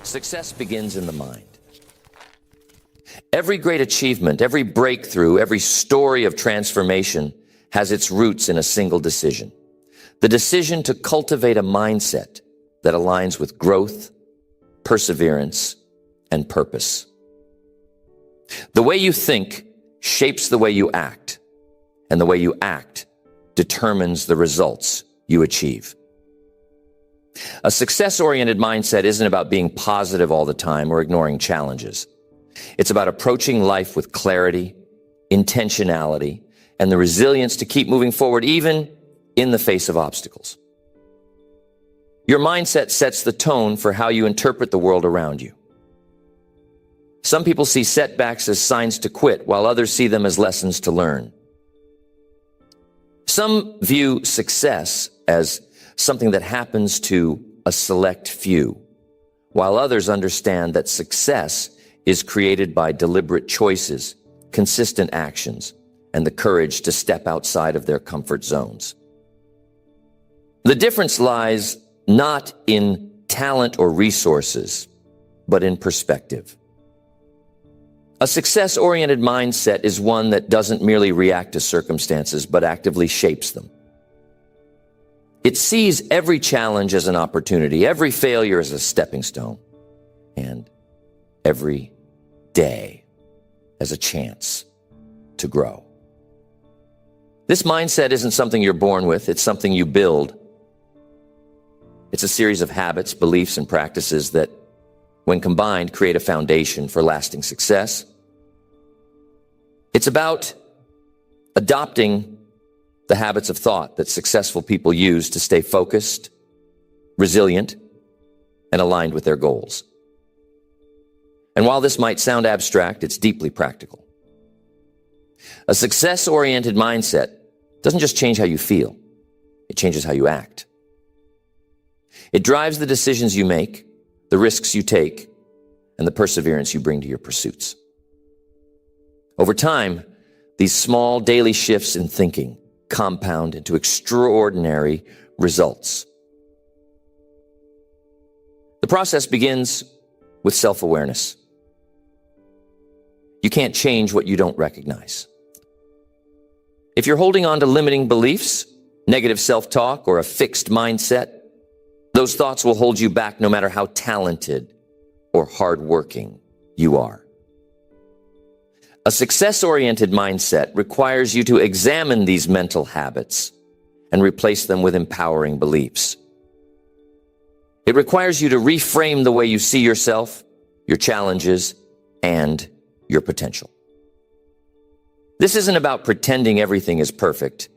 Success begins in the mind. Every great achievement, every breakthrough, every story of transformation has its roots in a single decision. The decision to cultivate a mindset that aligns with growth, perseverance, and purpose. The way you think shapes the way you act, and the way you act determines the results you achieve. A success-oriented mindset isn't about being positive all the time or ignoring challenges. It's about approaching life with clarity, intentionality, and the resilience to keep moving forward even in the face of obstacles. Your mindset sets the tone for how you interpret the world around you. Some people see setbacks as signs to quit, while others see them as lessons to learn. Some view success as something that happens to a select few, while others understand that success is created by deliberate choices, consistent actions, and the courage to step outside of their comfort zones. The difference lies not in talent or resources, but in perspective. A success-oriented mindset is one that doesn't merely react to circumstances, but actively shapes them. It sees every challenge as an opportunity, every failure as a stepping stone, and every day as a chance to grow. This mindset isn't something you're born with, it's something you build. It's a series of habits, beliefs, and practices that, when combined, create a foundation for lasting success. It's about adopting the habits of thought that successful people use to stay focused, resilient, and aligned with their goals. And while this might sound abstract, it's deeply practical. A success-oriented mindset doesn't just change how you feel, it changes how you act. It drives the decisions you make, the risks you take, and the perseverance you bring to your pursuits. Over time, these small daily shifts in thinking compound into extraordinary results. The process begins with self-awareness. You can't change what you don't recognize. If you're holding on to limiting beliefs, negative self-talk, or a fixed mindset, those thoughts will hold you back no matter how talented or hardworking you are. A success-oriented mindset requires you to examine these mental habits and replace them with empowering beliefs. It requires you to reframe the way you see yourself, your challenges, and your potential. This isn't about pretending everything is perfect.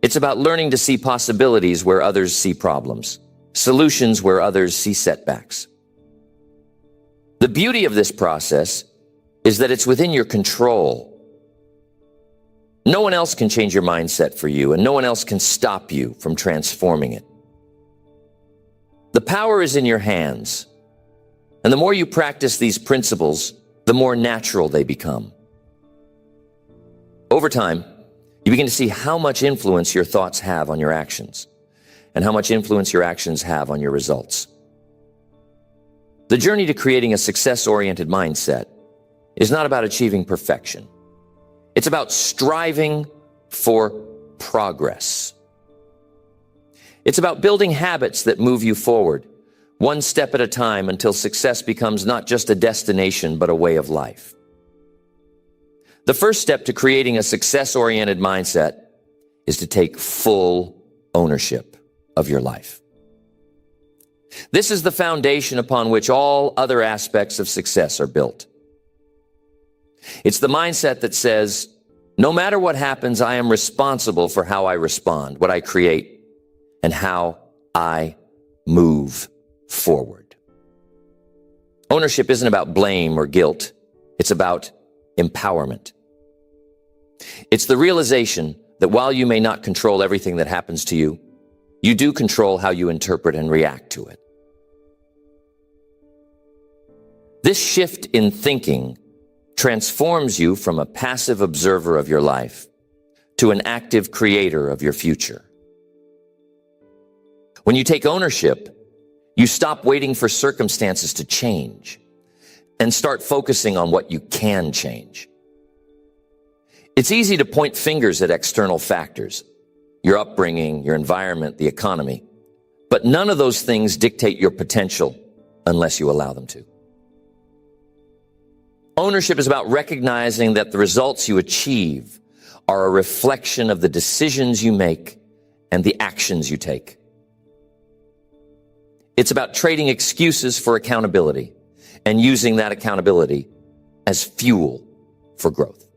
It's about learning to see possibilities where others see problems, solutions where others see setbacks. The beauty of this process is that it's within your control. No one else can change your mindset for you, and no one else can stop you from transforming it. The power is in your hands, and the more you practice these principles, the more natural they become. Over time, you begin to see how much influence your thoughts have on your actions, and how much influence your actions have on your results. The journey to creating a success-oriented mindset is not about achieving perfection. It's about striving for progress. It's about building habits that move you forward, one step at a time, until success becomes not just a destination, but a way of life. The first step to creating a success-oriented mindset is to take full ownership of your life. This is the foundation upon which all other aspects of success are built. It's the mindset that says, no matter what happens, I am responsible for how I respond, what I create, and how I move forward. Ownership isn't about blame or guilt. It's about empowerment. It's the realization that while you may not control everything that happens to you, you do control how you interpret and react to it. This shift in thinking transforms you from a passive observer of your life to an active creator of your future. When you take ownership, You stop waiting for circumstances to change and start focusing on what you can change. It's easy to point fingers at external factors, your upbringing, your environment, the economy, but none of those things dictate your potential unless you allow them to. Ownership is about recognizing that the results you achieve are a reflection of the decisions you make and the actions you take. It's about trading excuses for accountability and using that accountability as fuel for growth.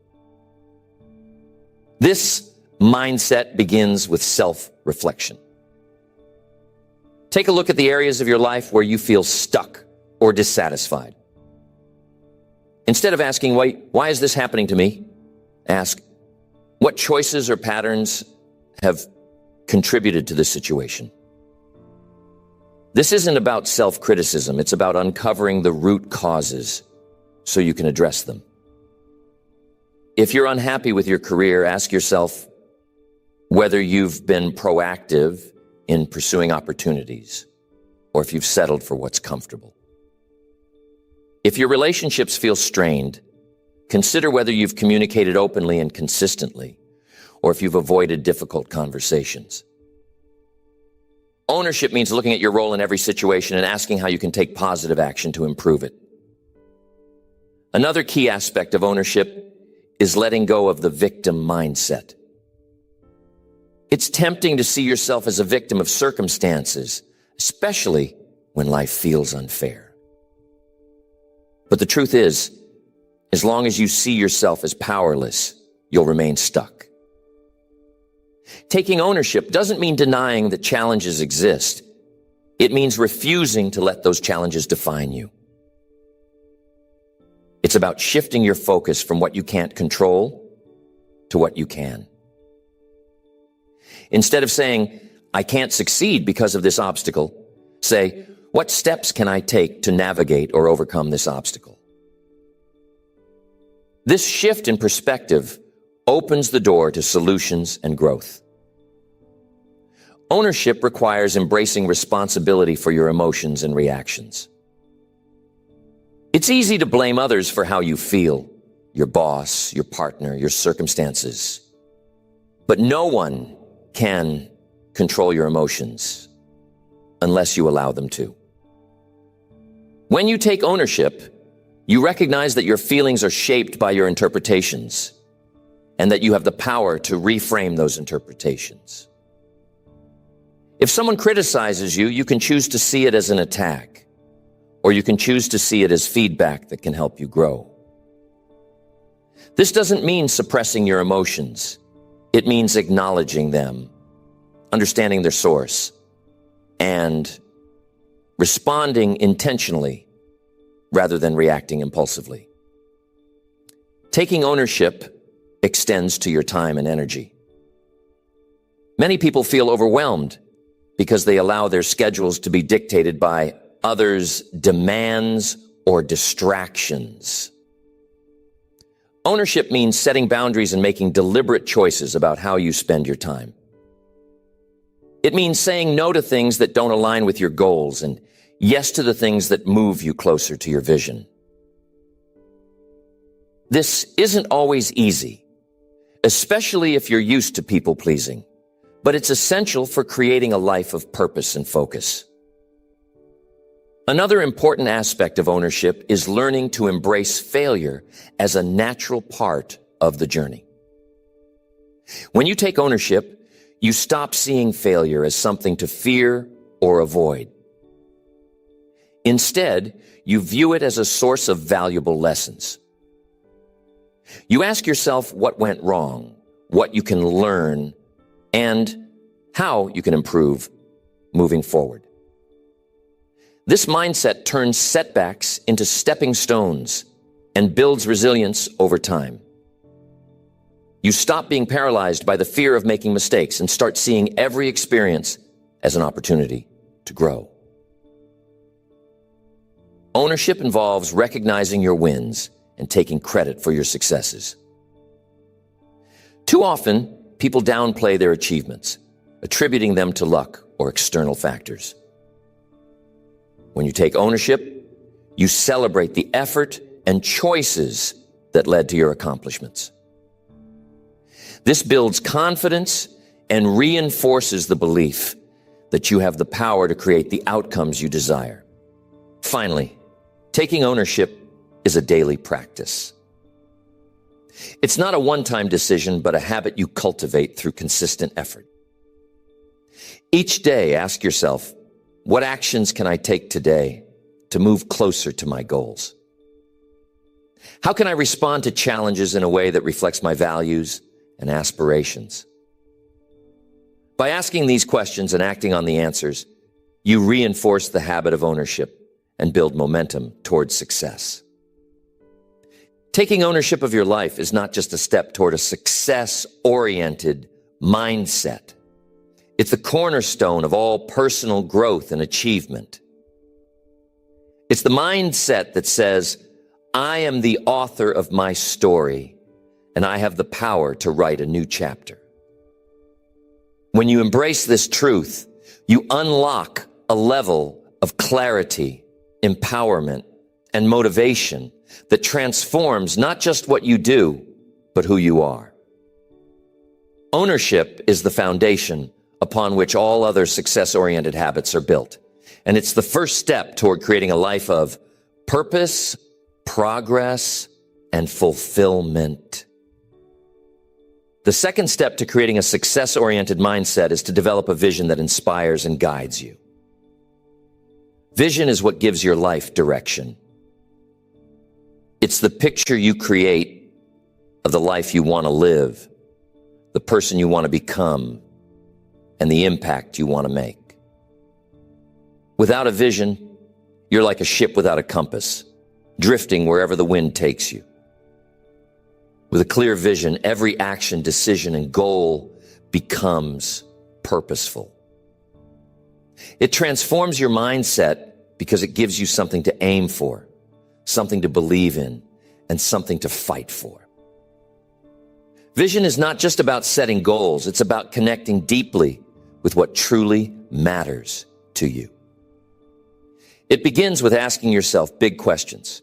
This mindset begins with self-reflection. Take a look at the areas of your life where you feel stuck or dissatisfied. Instead of asking, why is this happening to me? Ask, what choices or patterns have contributed to this situation? This isn't about self-criticism. It's about uncovering the root causes so you can address them. If you're unhappy with your career, ask yourself whether you've been proactive in pursuing opportunities or if you've settled for what's comfortable. If your relationships feel strained, consider whether you've communicated openly and consistently or if you've avoided difficult conversations. Ownership means looking at your role in every situation and asking how you can take positive action to improve it. Another key aspect of ownership is letting go of the victim mindset. It's tempting to see yourself as a victim of circumstances, especially when life feels unfair. But the truth is, as long as you see yourself as powerless, you'll remain stuck. Taking ownership doesn't mean denying that challenges exist. It means refusing to let those challenges define you. It's about shifting your focus from what you can't control to what you can. Instead of saying, I can't succeed because of this obstacle, say, what steps can I take to navigate or overcome this obstacle? This shift in perspective opens the door to solutions and growth. Ownership requires embracing responsibility for your emotions and reactions. It's easy to blame others for how you feel, your boss, your partner, your circumstances. But no one can control your emotions unless you allow them to. When you take ownership, you recognize that your feelings are shaped by your interpretations and that you have the power to reframe those interpretations. If someone criticizes you, you can choose to see it as an attack, or you can choose to see it as feedback that can help you grow. This doesn't mean suppressing your emotions. It means acknowledging them, understanding their source, and responding intentionally rather than reacting impulsively. Taking ownership extends to your time and energy. Many people feel overwhelmed because they allow their schedules to be dictated by others' demands or distractions. Ownership means setting boundaries and making deliberate choices about how you spend your time. It means saying no to things that don't align with your goals and yes to the things that move you closer to your vision. This isn't always easy, especially if you're used to people pleasing, but it's essential for creating a life of purpose and focus. Another important aspect of ownership is learning to embrace failure as a natural part of the journey. When you take ownership, you stop seeing failure as something to fear or avoid. Instead, you view it as a source of valuable lessons. You ask yourself what went wrong, what you can learn, and how you can improve moving forward. This mindset turns setbacks into stepping stones and builds resilience over time. You stop being paralyzed by the fear of making mistakes and start seeing every experience as an opportunity to grow. Ownership involves recognizing your wins and taking credit for your successes. Too often, people downplay their achievements, attributing them to luck or external factors. When you take ownership, you celebrate the effort and choices that led to your accomplishments. This builds confidence and reinforces the belief that you have the power to create the outcomes you desire. Finally, taking ownership is a daily practice. It's not a one-time decision, but a habit you cultivate through consistent effort. Each day, ask yourself, what actions can I take today to move closer to my goals? How can I respond to challenges in a way that reflects my values and aspirations? By asking these questions and acting on the answers, you reinforce the habit of ownership and build momentum towards success. Taking ownership of your life is not just a step toward a success-oriented mindset. It's the cornerstone of all personal growth and achievement. It's the mindset that says, I am the author of my story, and I have the power to write a new chapter. When you embrace this truth, you unlock a level of clarity, empowerment, and motivation that transforms not just what you do, but who you are. Ownership is the foundation upon which all other success-oriented habits are built. And it's the first step toward creating a life of purpose, progress, and fulfillment. The second step to creating a success-oriented mindset is to develop a vision that inspires and guides you. Vision is what gives your life direction. It's the picture you create of the life you want to live, the person you want to become, and the impact you want to make. Without a vision, you're like a ship without a compass, drifting wherever the wind takes you. With a clear vision, every action, decision, and goal becomes purposeful. It transforms your mindset because it gives you something to aim for, something to believe in, and something to fight for. Vision is not just about setting goals, it's about connecting deeply with what truly matters to you. It begins with asking yourself big questions.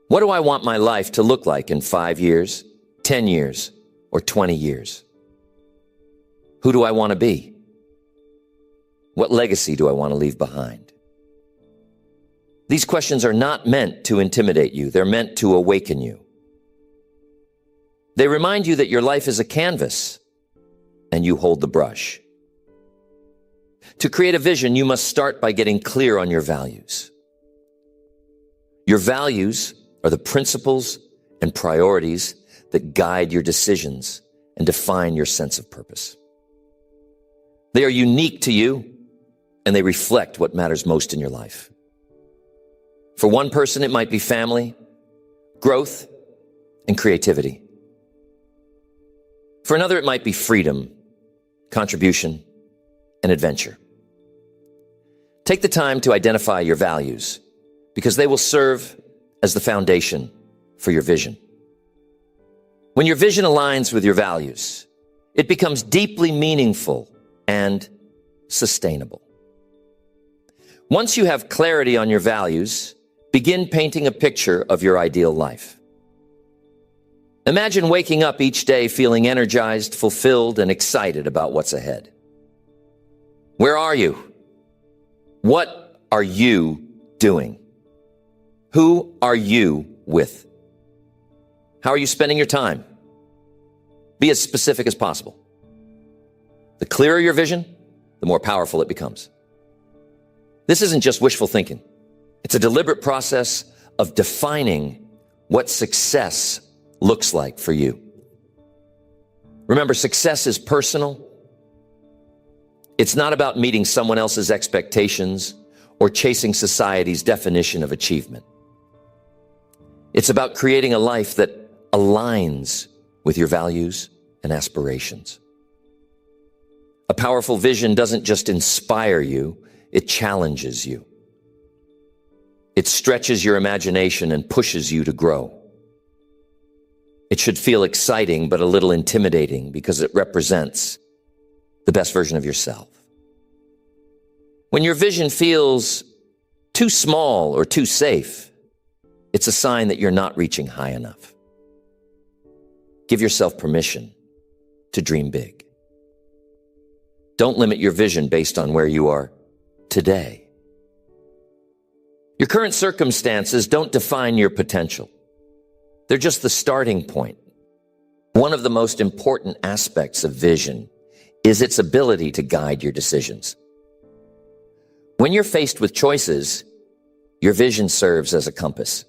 What do I want my life to look like in 5 years, 10 years, or 20 years? Who do I want to be? What legacy do I want to leave behind? These questions are not meant to intimidate you. They're meant to awaken you. They remind you that your life is a canvas and you hold the brush. To create a vision, you must start by getting clear on your values. Your values are the principles and priorities that guide your decisions and define your sense of purpose. They are unique to you, and they reflect what matters most in your life. For one person, it might be family, growth, and creativity. For another, it might be freedom, contribution, and adventure. Take the time to identify your values, because they will serve as the foundation for your vision. When your vision aligns with your values, it becomes deeply meaningful and sustainable. Once you have clarity on your values, begin painting a picture of your ideal life. Imagine waking up each day feeling energized, fulfilled, and excited about what's ahead. Where are you? What are you doing? Who are you with? How are you spending your time? Be as specific as possible. The clearer your vision, the more powerful it becomes. This isn't just wishful thinking. It's a deliberate process of defining what success looks like for you. Remember, success is personal. It's not about meeting someone else's expectations or chasing society's definition of achievement. It's about creating a life that aligns with your values and aspirations. A powerful vision doesn't just inspire you, it challenges you. It stretches your imagination and pushes you to grow. It should feel exciting, but a little intimidating because it represents the best version of yourself. When your vision feels too small or too safe, it's a sign that you're not reaching high enough. Give yourself permission to dream big. Don't limit your vision based on where you are today. Your current circumstances don't define your potential. They're just the starting point. One of the most important aspects of vision is its ability to guide your decisions. When you're faced with choices, your vision serves as a compass.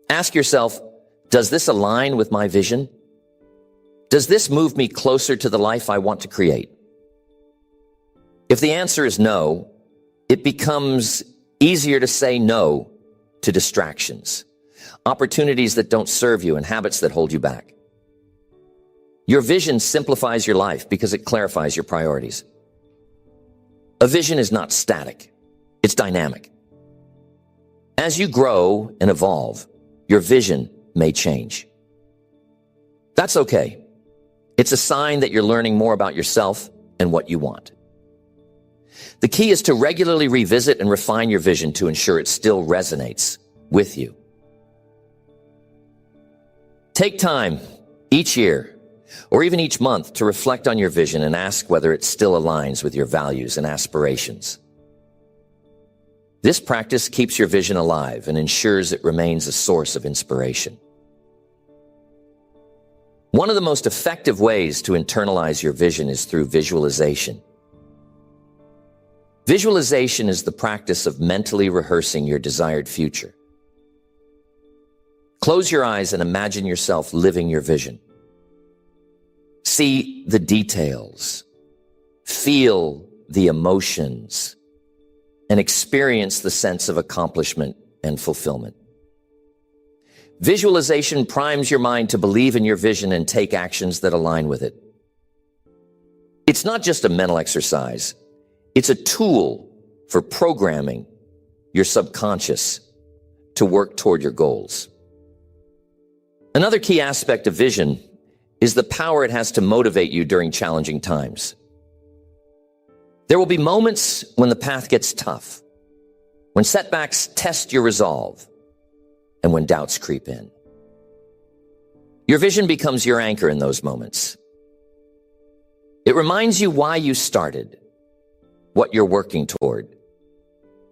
Ask yourself, does this align with my vision? Does this move me closer to the life I want to create? If the answer is no, it becomes easier to say no to distractions, opportunities that don't serve you, and habits that hold you back. Your vision simplifies your life because it clarifies your priorities. A vision is not static. It's dynamic. As you grow and evolve, your vision may change. That's okay. It's a sign that you're learning more about yourself and what you want. The key is to regularly revisit and refine your vision to ensure it still resonates with you. Take time each year or even each month to reflect on your vision and ask whether it still aligns with your values and aspirations. This practice keeps your vision alive and ensures it remains a source of inspiration. One of the most effective ways to internalize your vision is through visualization. Visualization is the practice of mentally rehearsing your desired future. Close your eyes and imagine yourself living your vision. See the details, feel the emotions, and experience the sense of accomplishment and fulfillment. Visualization primes your mind to believe in your vision and take actions that align with it. It's not just a mental exercise. It's a tool for programming your subconscious to work toward your goals. Another key aspect of vision is the power it has to motivate you during challenging times. There will be moments when the path gets tough, when setbacks test your resolve, and when doubts creep in. Your vision becomes your anchor in those moments. It reminds you why you started, what you're working toward,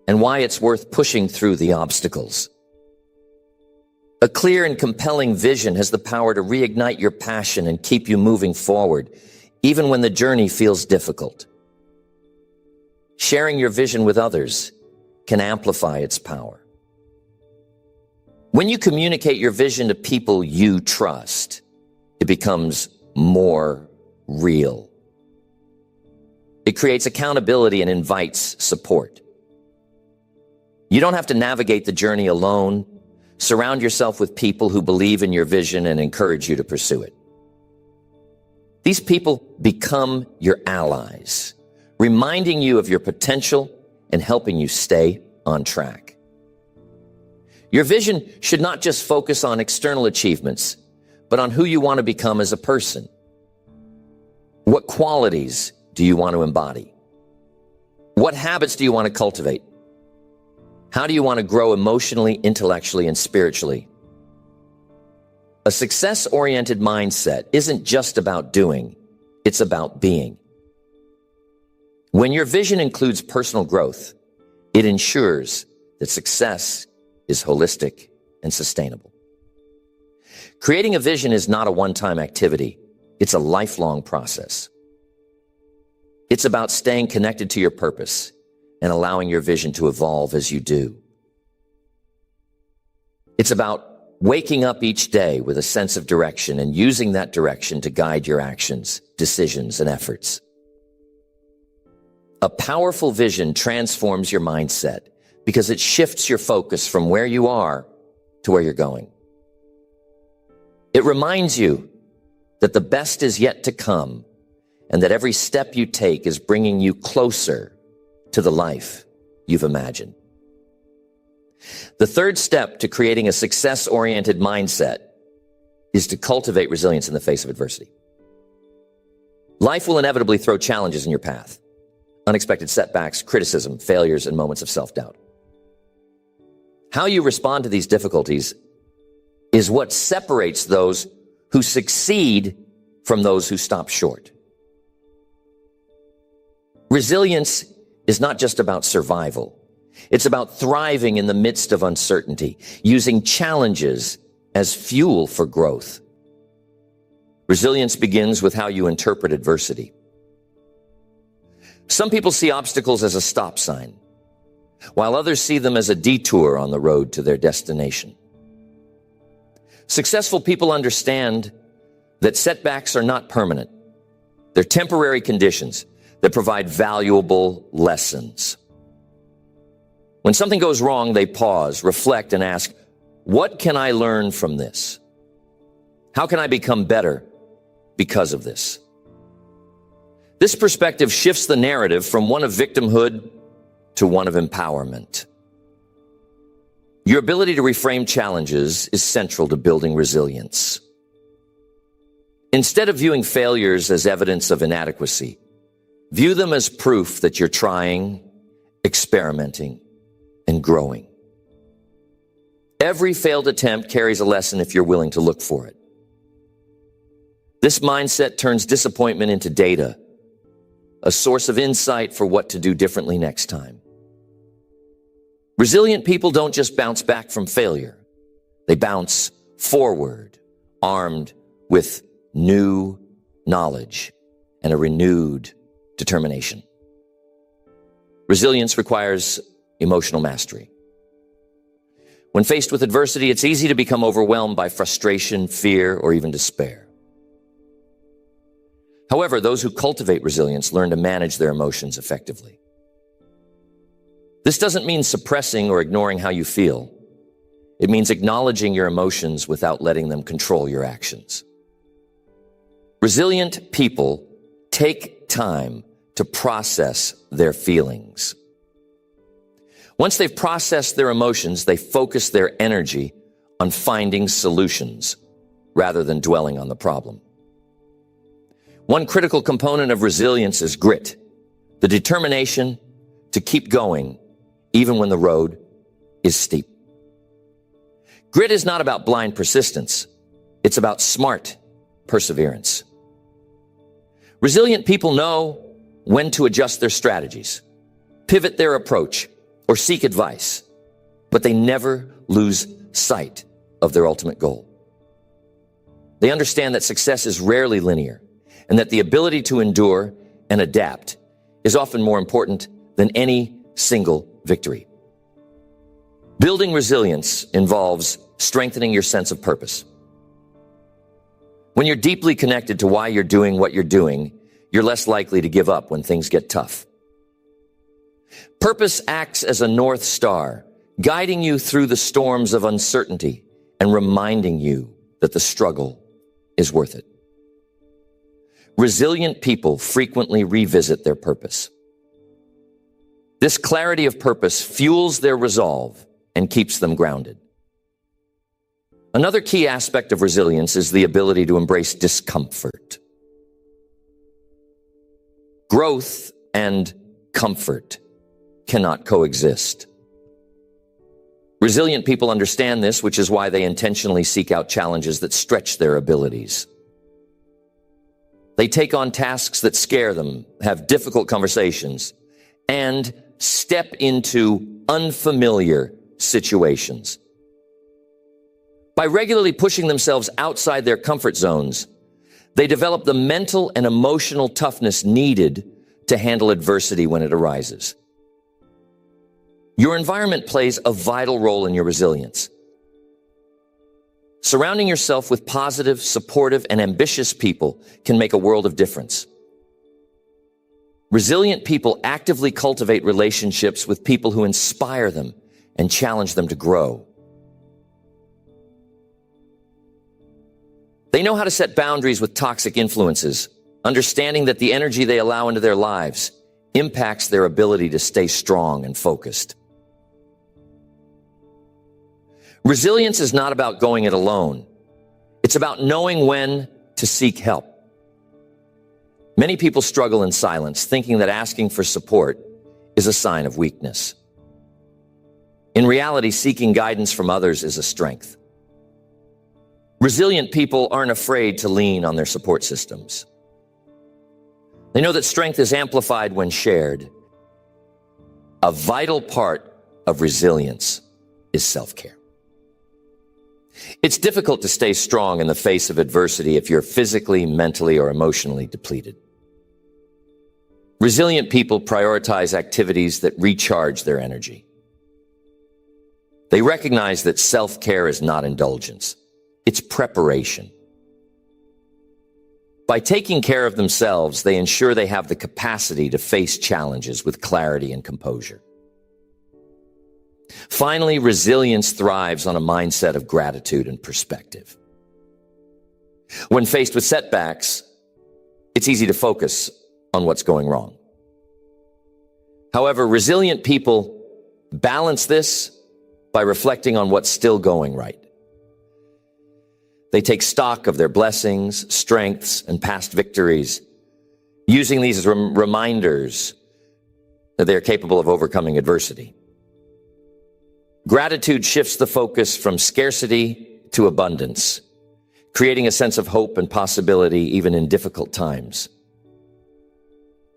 and why it's worth pushing through the obstacles. A clear and compelling vision has the power to reignite your passion and keep you moving forward, even when the journey feels difficult. Sharing your vision with others can amplify its power. When you communicate your vision to people you trust, it becomes more real. It creates accountability and invites support. You don't have to navigate the journey alone. Surround yourself with people who believe in your vision and encourage you to pursue it. These people become your allies, reminding you of your potential and helping you stay on track. Your vision should not just focus on external achievements, but on who you want to become as a person. What qualities do you want to embody? What habits do you want to cultivate? How do you want to grow emotionally, intellectually, and spiritually? A success-oriented mindset isn't just about doing, it's about being. When your vision includes personal growth, it ensures that success is holistic and sustainable. Creating a vision is not a one-time activity. It's a lifelong process. It's about staying connected to your purpose and allowing your vision to evolve as you do. It's about waking up each day with a sense of direction and using that direction to guide your actions, decisions, and efforts. A powerful vision transforms your mindset because it shifts your focus from where you are to where you're going. It reminds you that the best is yet to come and that every step you take is bringing you closer to the life you've imagined. The third step to creating a success-oriented mindset is to cultivate resilience in the face of adversity. Life will inevitably throw challenges in your path. unexpected setbacks, criticism, failures, and moments of self-doubt. How you respond to these difficulties is what separates those who succeed from those who stop short. Resilience is not just about survival. It's about thriving in the midst of uncertainty, using challenges as fuel for growth. Resilience begins with how you interpret adversity. Some people see obstacles as a stop sign, while others see them as a detour on the road to their destination. Successful people understand that setbacks are not permanent. They're temporary conditions that provide valuable lessons. When something goes wrong, they pause, reflect, and ask, what can I learn from this? How can I become better because of this? This perspective shifts the narrative from one of victimhood to one of empowerment. Your ability to reframe challenges is central to building resilience. Instead of viewing failures as evidence of inadequacy, view them as proof that you're trying, experimenting, and growing. Every failed attempt carries a lesson if you're willing to look for it. This mindset turns disappointment into data, a source of insight for what to do differently next time. Resilient people don't just bounce back from failure. They bounce forward, armed with new knowledge and a renewed determination. Resilience requires emotional mastery. When faced with adversity, it's easy to become overwhelmed by frustration, fear, or even despair. However, those who cultivate resilience learn to manage their emotions effectively. This doesn't mean suppressing or ignoring how you feel. It means acknowledging your emotions without letting them control your actions. Resilient people take time to process their feelings. Once they've processed their emotions, they focus their energy on finding solutions rather than dwelling on the problem. One critical component of resilience is grit, the determination to keep going even when the road is steep. Grit is not about blind persistence. It's about smart perseverance. Resilient people know when to adjust their strategies, pivot their approach, or seek advice, but they never lose sight of their ultimate goal. They understand that success is rarely linear, and that the ability to endure and adapt is often more important than any single victory. Building resilience involves strengthening your sense of purpose. When you're deeply connected to why you're doing what you're doing, you're less likely to give up when things get tough. Purpose acts as a north star, guiding you through the storms of uncertainty and reminding you that the struggle is worth it. Resilient people frequently revisit their purpose. This clarity of purpose fuels their resolve and keeps them grounded. Another key aspect of resilience is the ability to embrace discomfort. Growth and comfort cannot coexist. Resilient people understand this, which is why they intentionally seek out challenges that stretch their abilities. They take on tasks that scare them, have difficult conversations, and step into unfamiliar situations. By regularly pushing themselves outside their comfort zones, they develop the mental and emotional toughness needed to handle adversity when it arises. Your environment plays a vital role in your resilience. Surrounding yourself with positive, supportive, and ambitious people can make a world of difference. Resilient people actively cultivate relationships with people who inspire them and challenge them to grow. They know how to set boundaries with toxic influences, understanding that the energy they allow into their lives impacts their ability to stay strong and focused. Resilience is not about going it alone. It's about knowing when to seek help. Many people struggle in silence, thinking that asking for support is a sign of weakness. In reality, seeking guidance from others is a strength. Resilient people aren't afraid to lean on their support systems. They know that strength is amplified when shared. A vital part of resilience is self-care. It's difficult to stay strong in the face of adversity if you're physically, mentally, or emotionally depleted. Resilient people prioritize activities that recharge their energy. They recognize that self-care is not indulgence. It's preparation. By taking care of themselves, they ensure they have the capacity to face challenges with clarity and composure. Finally, resilience thrives on a mindset of gratitude and perspective. When faced with setbacks, it's easy to focus on what's going wrong. However, resilient people balance this by reflecting on what's still going right. They take stock of their blessings, strengths, and past victories, using these as reminders that they are capable of overcoming adversity. Gratitude shifts the focus from scarcity to abundance, creating a sense of hope and possibility even in difficult times.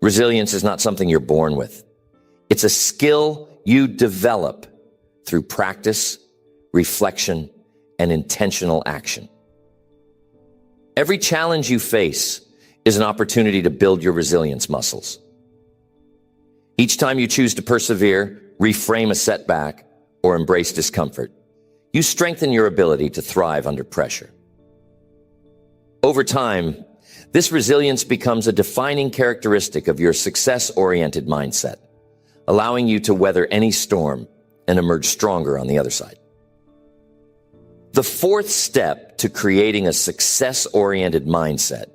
Resilience is not something you're born with. It's a skill you develop through practice, reflection, and intentional action. Every challenge you face is an opportunity to build your resilience muscles. Each time you choose to persevere, reframe a setback, or embrace discomfort, you strengthen your ability to thrive under pressure. Over time, this resilience becomes a defining characteristic of your success-oriented mindset, allowing you to weather any storm and emerge stronger on the other side. The fourth step to creating a success-oriented mindset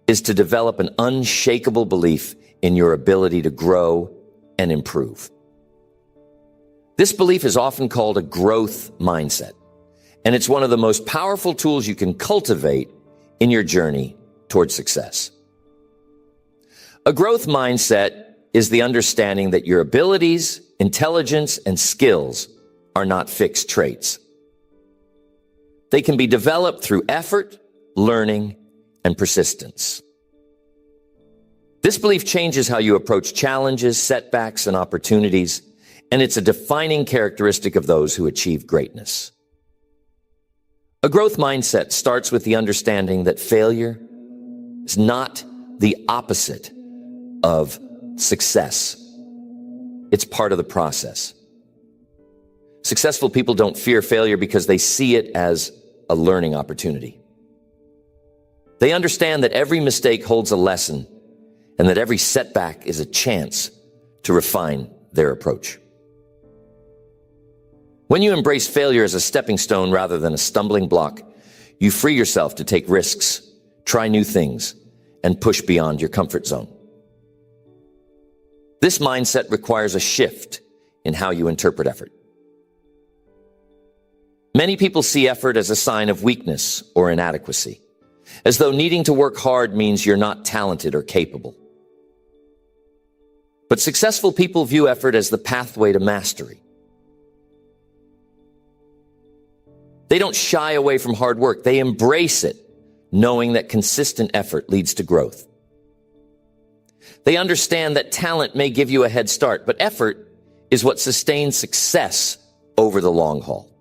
is to develop an unshakable belief in your ability to grow and improve. This belief is often called a growth mindset, and it's one of the most powerful tools you can cultivate in your journey towards success. A growth mindset is the understanding that your abilities, intelligence, and skills are not fixed traits. They can be developed through effort, learning, and persistence. This belief changes how you approach challenges, setbacks, and opportunities, and it's a defining characteristic of those who achieve greatness. A growth mindset starts with the understanding that failure is not the opposite of success. It's part of the process. Successful people don't fear failure because they see it as a learning opportunity. They understand that every mistake holds a lesson and that every setback is a chance to refine their approach. When you embrace failure as a stepping stone rather than a stumbling block, you free yourself to take risks, try new things, and push beyond your comfort zone. This mindset requires a shift in how you interpret effort. Many people see effort as a sign of weakness or inadequacy, as though needing to work hard means you're not talented or capable. But successful people view effort as the pathway to mastery. They don't shy away from hard work. They embrace it, knowing that consistent effort leads to growth. They understand that talent may give you a head start, but effort is what sustains success over the long haul.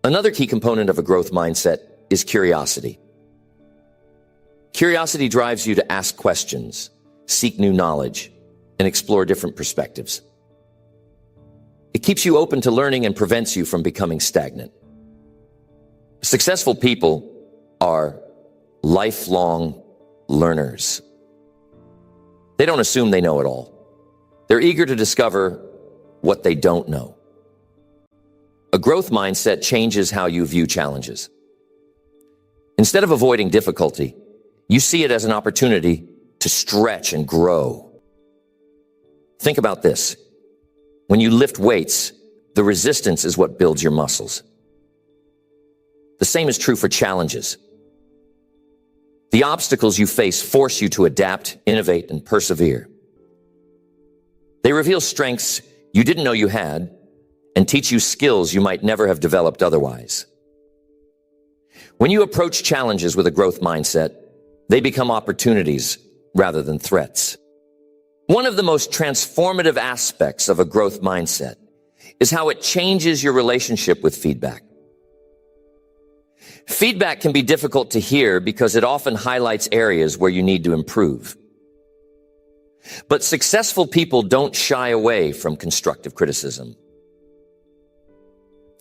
Another key component of a growth mindset is curiosity. Curiosity drives you to ask questions, seek new knowledge, and explore different perspectives. It keeps you open to learning and prevents you from becoming stagnant. Successful people are lifelong learners. They don't assume they know it all. They're eager to discover what they don't know. A growth mindset changes how you view challenges. Instead of avoiding difficulty, you see it as an opportunity to stretch and grow. Think about this. When you lift weights, the resistance is what builds your muscles. The same is true for challenges. The obstacles you face force you to adapt, innovate, and persevere. They reveal strengths you didn't know you had and teach you skills you might never have developed otherwise. When you approach challenges with a growth mindset, they become opportunities rather than threats. One of the most transformative aspects of a growth mindset is how it changes your relationship with feedback. Feedback can be difficult to hear because it often highlights areas where you need to improve. But successful people don't shy away from constructive criticism.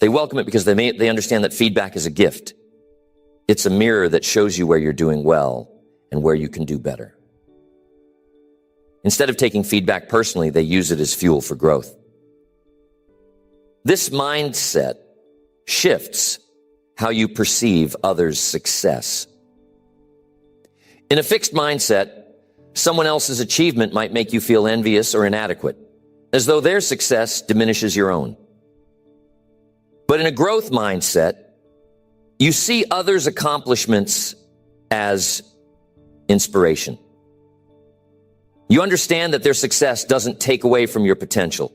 They welcome it because they understand that feedback is a gift. It's a mirror that shows you where you're doing well and where you can do better. Instead of taking feedback personally, they use it as fuel for growth. This mindset shifts how you perceive others' success. In a fixed mindset, someone else's achievement might make you feel envious or inadequate, as though their success diminishes your own. But in a growth mindset, you see others' accomplishments as inspiration. You understand that their success doesn't take away from your potential.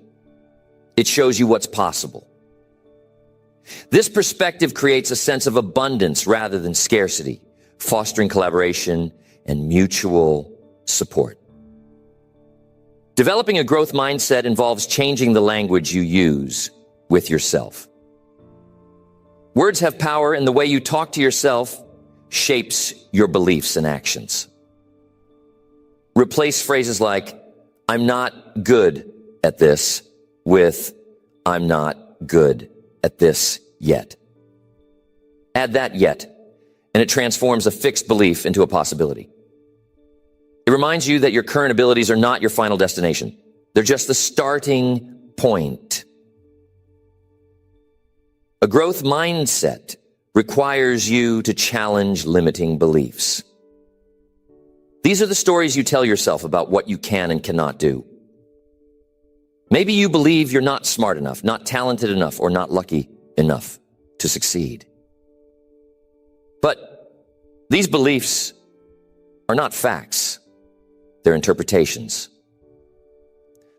It shows you what's possible. This perspective creates a sense of abundance rather than scarcity, fostering collaboration and mutual support. Developing a growth mindset involves changing the language you use with yourself. Words have power, and the way you talk to yourself shapes your beliefs and actions. Replace phrases like, "I'm not good at this," with, "I'm not good at this yet." Add that "yet," and it transforms a fixed belief into a possibility. It reminds you that your current abilities are not your final destination. They're just the starting point. A growth mindset requires you to challenge limiting beliefs. These are the stories you tell yourself about what you can and cannot do. Maybe you believe you're not smart enough, not talented enough, or not lucky enough to succeed. But these beliefs are not facts. They're interpretations.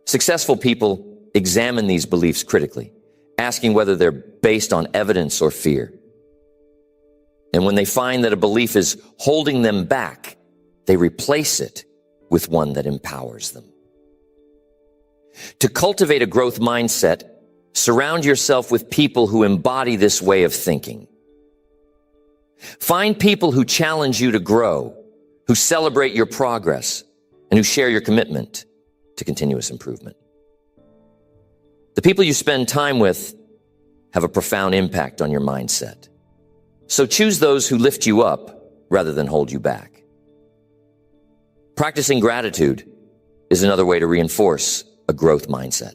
Successful people examine these beliefs critically, asking whether they're based on evidence or fear. And when they find that a belief is holding them back, they replace it with one that empowers them. To cultivate a growth mindset, surround yourself with people who embody this way of thinking. Find people who challenge you to grow, who celebrate your progress, and who share your commitment to continuous improvement. The people you spend time with have a profound impact on your mindset. So choose those who lift you up rather than hold you back. Practicing gratitude is another way to reinforce a growth mindset.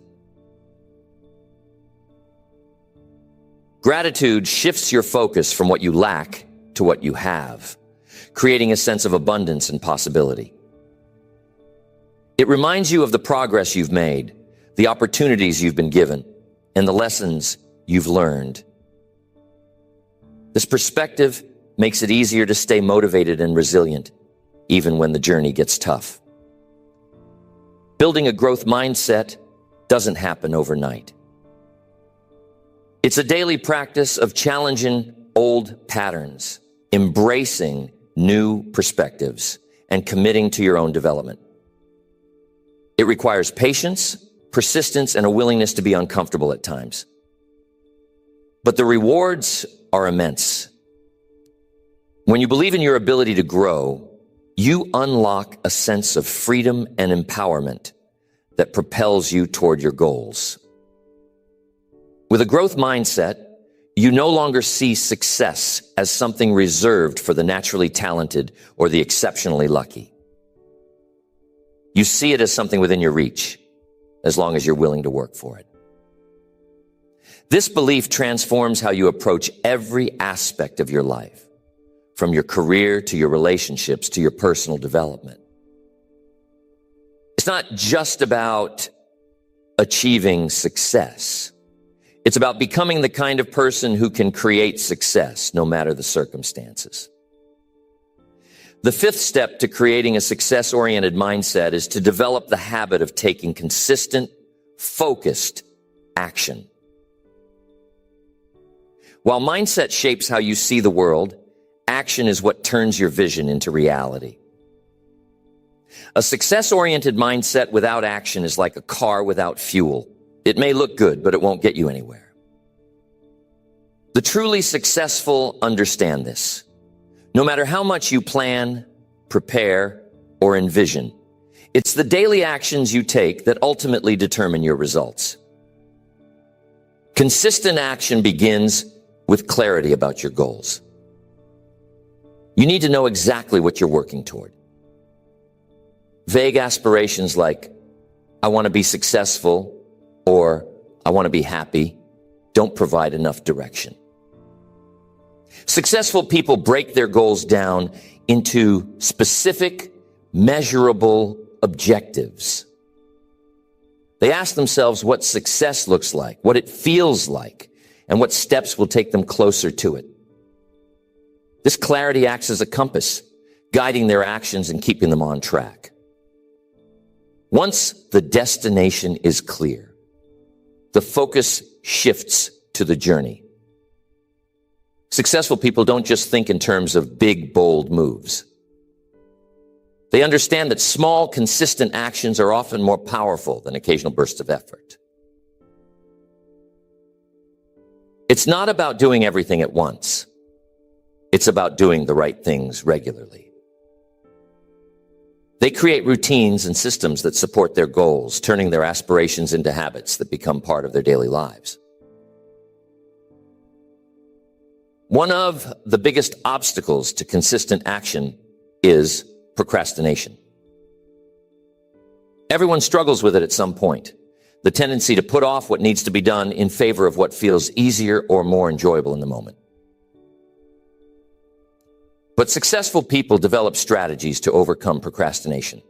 Gratitude shifts your focus from what you lack to what you have, creating a sense of abundance and possibility. It reminds you of the progress you've made, the opportunities you've been given, and the lessons you've learned. This perspective makes it easier to stay motivated and resilient, even when the journey gets tough. Building a growth mindset doesn't happen overnight. It's a daily practice of challenging old patterns, embracing new perspectives, and committing to your own development. It requires patience, persistence, and a willingness to be uncomfortable at times. But the rewards are immense. When you believe in your ability to grow, you unlock a sense of freedom and empowerment that propels you toward your goals. With a growth mindset, you no longer see success as something reserved for the naturally talented or the exceptionally lucky. You see it as something within your reach, as long as you're willing to work for it. This belief transforms how you approach every aspect of your life, from your career to your relationships to your personal development. It's not just about achieving success. It's about becoming the kind of person who can create success no matter the circumstances. The fifth step to creating a success-oriented mindset is to develop the habit of taking consistent, focused action. While mindset shapes how you see the world, action is what turns your vision into reality. A success-oriented mindset without action is like a car without fuel. It may look good, but it won't get you anywhere. The truly successful understand this. No matter how much you plan, prepare, or envision, it's the daily actions you take that ultimately determine your results. Consistent action begins with clarity about your goals. You need to know exactly what you're working toward. Vague aspirations like, I want to be successful, or I want to be happy, don't provide enough direction. Successful people break their goals down into specific, measurable objectives. They ask themselves what success looks like, what it feels like, and what steps will take them closer to it. This clarity acts as a compass, guiding their actions and keeping them on track. Once the destination is clear, the focus shifts to the journey. Successful people don't just think in terms of big, bold moves. They understand that small, consistent actions are often more powerful than occasional bursts of effort. It's not about doing everything at once. It's about doing the right things regularly. They create routines and systems that support their goals, turning their aspirations into habits that become part of their daily lives. One of the biggest obstacles to consistent action is procrastination. Everyone struggles with it at some point. The tendency to put off what needs to be done in favor of what feels easier or more enjoyable in the moment. But successful people develop strategies to overcome procrastination.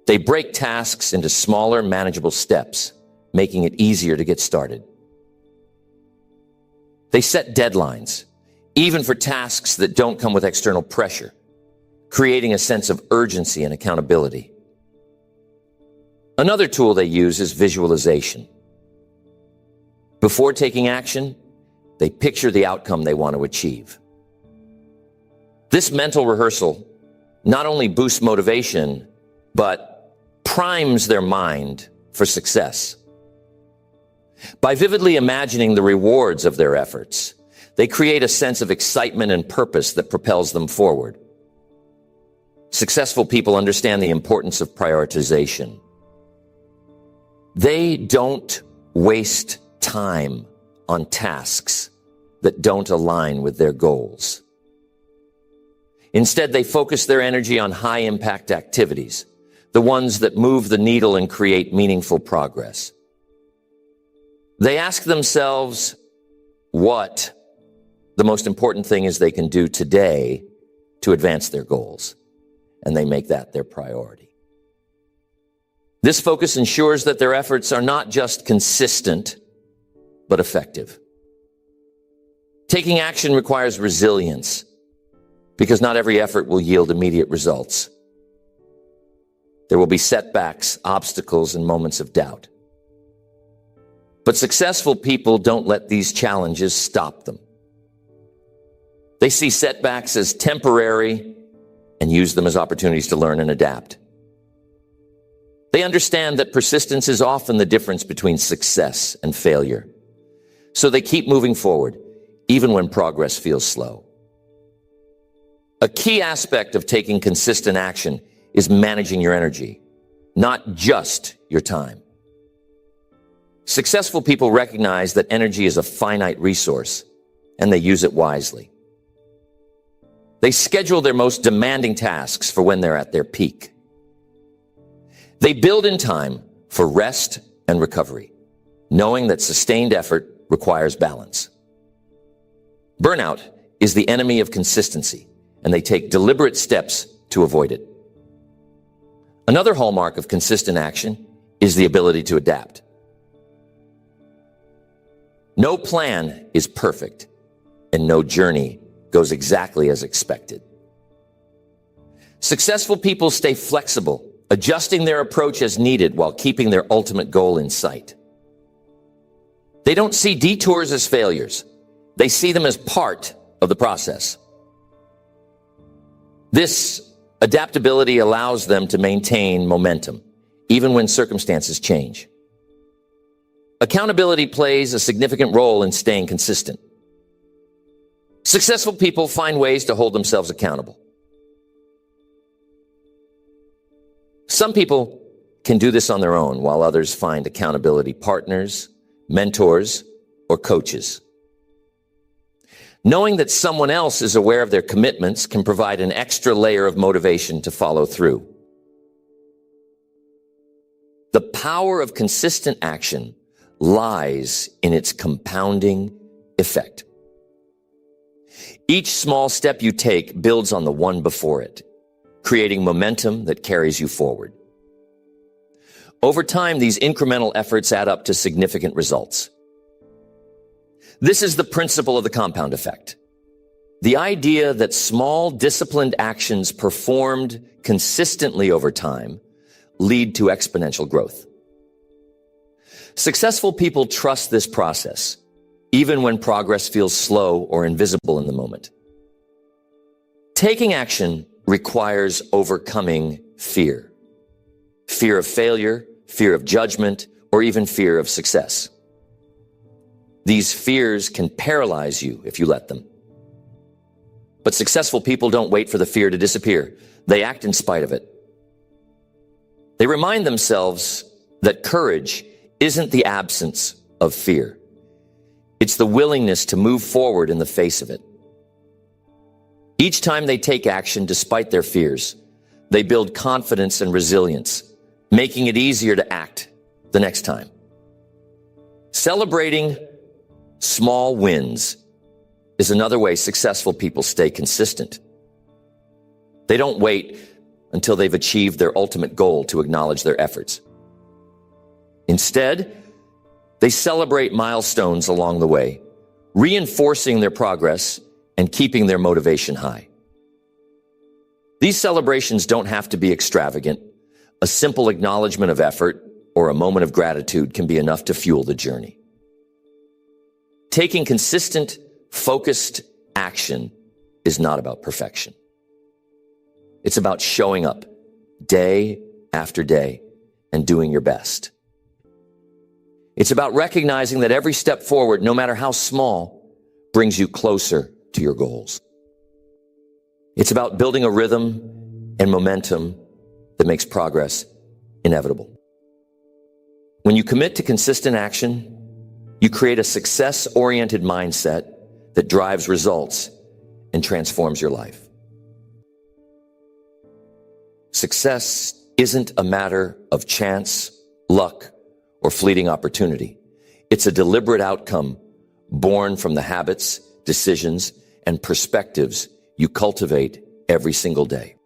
They break tasks into smaller, manageable steps, making it easier to get started. They set deadlines, even for tasks that don't come with external pressure, creating a sense of urgency and accountability. Another tool they use is visualization. Before taking action, they picture the outcome they want to achieve. This mental rehearsal not only boosts motivation, but primes their mind for success. By vividly imagining the rewards of their efforts, they create a sense of excitement and purpose that propels them forward. Successful people understand the importance of prioritization. They don't waste time on tasks that don't align with their goals. Instead, they focus their energy on high-impact activities, the ones that move the needle and create meaningful progress. They ask themselves what the most important thing is they can do today to advance their goals, and they make that their priority. This focus ensures that their efforts are not just consistent, but effective. Taking action requires resilience, because not every effort will yield immediate results. There will be setbacks, obstacles, and moments of doubt. But successful people don't let these challenges stop them. They see setbacks as temporary and use them as opportunities to learn and adapt. They understand that persistence is often the difference between success and failure. So they keep moving forward, even when progress feels slow. A key aspect of taking consistent action is managing your energy, not just your time. Successful people recognize that energy is a finite resource, and they use it wisely. They schedule their most demanding tasks for when they're at their peak. They build in time for rest and recovery, knowing that sustained effort requires balance. Burnout is the enemy of consistency, and they take deliberate steps to avoid it. Another hallmark of consistent action is the ability to adapt. No plan is perfect, and no journey goes exactly as expected. Successful people stay flexible, adjusting their approach as needed while keeping their ultimate goal in sight. They don't see detours as failures. They see them as part of the process. This adaptability allows them to maintain momentum, even when circumstances change. Accountability plays a significant role in staying consistent. Successful people find ways to hold themselves accountable. Some people can do this on their own, while others find accountability partners, mentors, or coaches. Knowing that someone else is aware of their commitments can provide an extra layer of motivation to follow through. The power of consistent action lies in its compounding effect. Each small step you take builds on the one before it, creating momentum that carries you forward. Over time, these incremental efforts add up to significant results. This is the principle of the compound effect. The idea that small, disciplined actions performed consistently over time lead to exponential growth. Successful people trust this process, even when progress feels slow or invisible in the moment. Taking action requires overcoming fear. Fear of failure, fear of judgment, or even fear of success. These fears can paralyze you if you let them. But successful people don't wait for the fear to disappear. They act in spite of it. They remind themselves that courage isn't the absence of fear. It's the willingness to move forward in the face of it. Each time they take action despite their fears, they build confidence and resilience, making it easier to act the next time. Celebrating small wins is another way successful people stay consistent. They don't wait until they've achieved their ultimate goal to acknowledge their efforts. Instead, they celebrate milestones along the way, reinforcing their progress and keeping their motivation high. These celebrations don't have to be extravagant. A simple acknowledgement of effort or a moment of gratitude can be enough to fuel the journey. Taking consistent, focused action is not about perfection. It's about showing up day after day and doing your best. It's about recognizing that every step forward, no matter how small, brings you closer to your goals. It's about building a rhythm and momentum that makes progress inevitable. When you commit to consistent action, you create a success-oriented mindset that drives results and transforms your life. Success isn't a matter of chance, luck, or fleeting opportunity. It's a deliberate outcome born from the habits, decisions, and perspectives you cultivate every single day.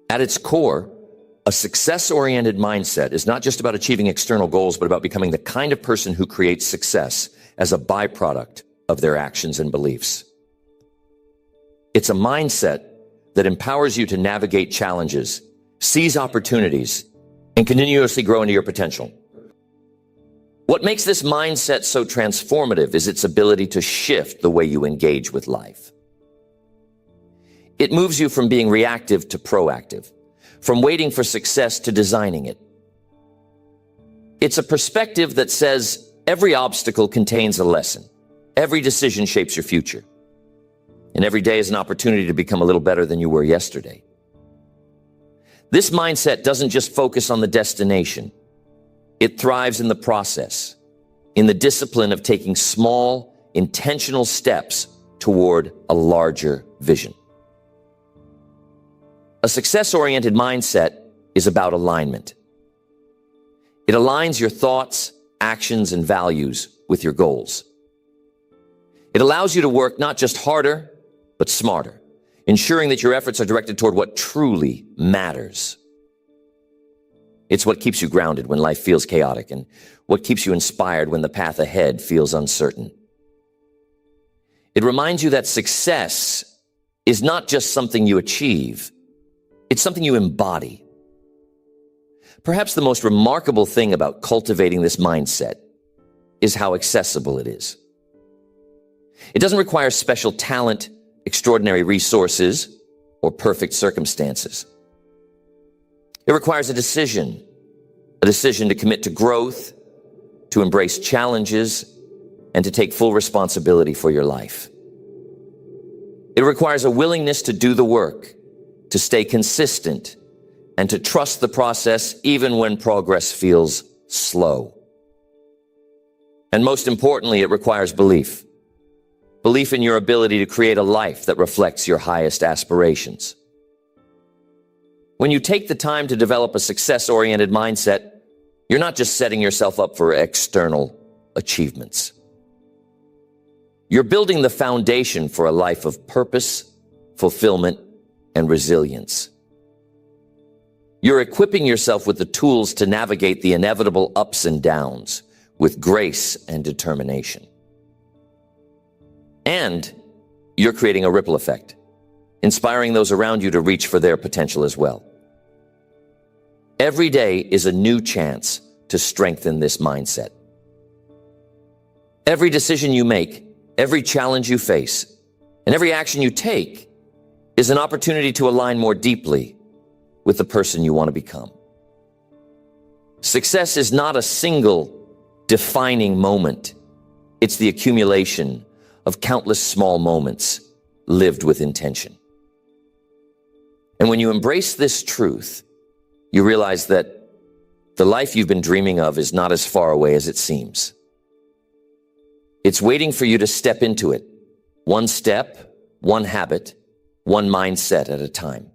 At its core, a success-oriented mindset is not just about achieving external goals, but about becoming the kind of person who creates success as a byproduct of their actions and beliefs. It's a mindset that empowers you to navigate challenges, seize opportunities, and continuously grow into your potential. What makes this mindset so transformative is its ability to shift the way you engage with life. It moves you from being reactive to proactive, from waiting for success to designing it. It's a perspective that says every obstacle contains a lesson, every decision shapes your future, and every day is an opportunity to become a little better than you were yesterday. This mindset doesn't just focus on the destination. It thrives in the process, in the discipline of taking small, intentional steps toward a larger vision. A success-oriented mindset is about alignment. It aligns your thoughts, actions, and values with your goals. It allows you to work not just harder, but smarter, ensuring that your efforts are directed toward what truly matters. It's what keeps you grounded when life feels chaotic and what keeps you inspired when the path ahead feels uncertain. It reminds you that success is not just something you achieve, It's something you embody. Perhaps the most remarkable thing about cultivating this mindset is how accessible it is. It doesn't require special talent, extraordinary resources, or perfect circumstances. It requires a decision to commit to growth, to embrace challenges, and to take full responsibility for your life. It requires a willingness to do the work, to stay consistent, and to trust the process even when progress feels slow. And most importantly, it requires belief. Belief in your ability to create a life that reflects your highest aspirations. When you take the time to develop a success-oriented mindset, you're not just setting yourself up for external achievements. You're building the foundation for a life of purpose, fulfillment, and resilience. You're equipping yourself with the tools to navigate the inevitable ups and downs with grace and determination. And you're creating a ripple effect, inspiring those around you to reach for their potential as well. Every day is a new chance to strengthen this mindset. Every decision you make, every challenge you face, and every action you take is an opportunity to align more deeply with the person you want to become. Success is not a single defining moment. It's the accumulation of countless small moments lived with intention. And when you embrace this truth, you realize that the life you've been dreaming of is not as far away as it seems. It's waiting for you to step into it, one step, one habit, one mindset at a time.